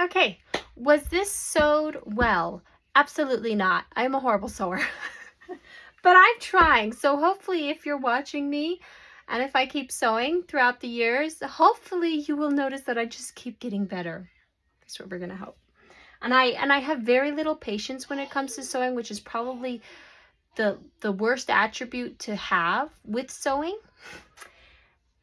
Okay, was this sewed well? Absolutely not. I'm a horrible sewer. But I'm trying, so hopefully if you're watching me and if I keep sewing throughout the years, hopefully you will notice that I just keep getting better. That's what we're gonna hope. And I have very little patience when it comes to sewing, which is probably the worst attribute to have with sewing.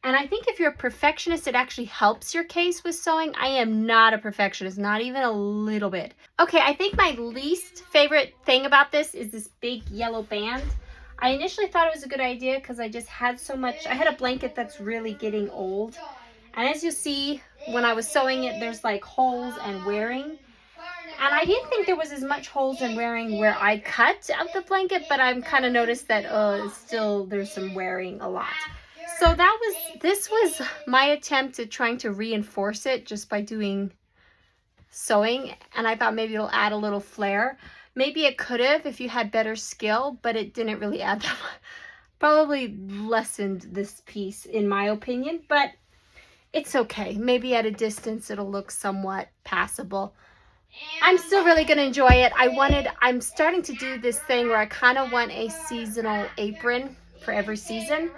And I think if you're a perfectionist, it actually helps your case with sewing. I am not a perfectionist, not even a little bit. Okay, I think my least favorite thing about this is this big yellow band. I initially thought it was a good idea because I just had so much. I had a blanket that's really getting old. And as you see, when I was sewing it, there's like holes and wearing. And I didn't think there was as much holes and wearing where I cut out the blanket, but I've kind of noticed that still there's some wearing a lot. So this was my attempt at trying to reinforce it just by doing sewing, and I thought maybe it'll add a little flair. Maybe it could have if you had better skill, but it didn't really add that much. Probably lessened this piece in my opinion, but it's okay. Maybe at a distance it'll look somewhat passable. I'm still really going to enjoy it. I'm starting to do this thing where I kind of want a seasonal apron for every season.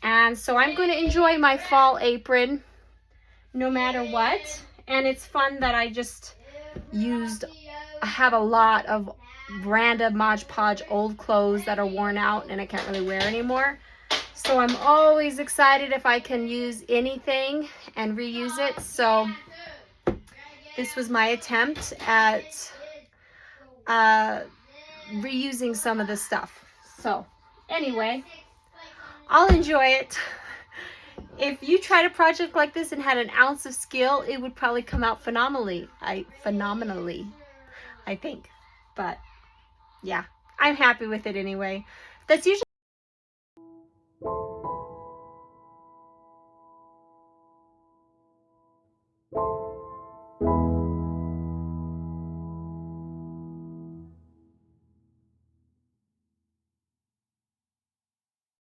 And so I'm going to enjoy my fall apron no matter what. And it's fun that I have a lot of random Mod Podge old clothes that are worn out and I can't really wear anymore. So I'm always excited if I can use anything and reuse it. So this was my attempt at reusing some of the stuff. So anyway, I'll enjoy it. If you tried a project like this and had an ounce of skill, it would probably come out phenomenally, I think. But yeah, I'm happy with it anyway. That's usually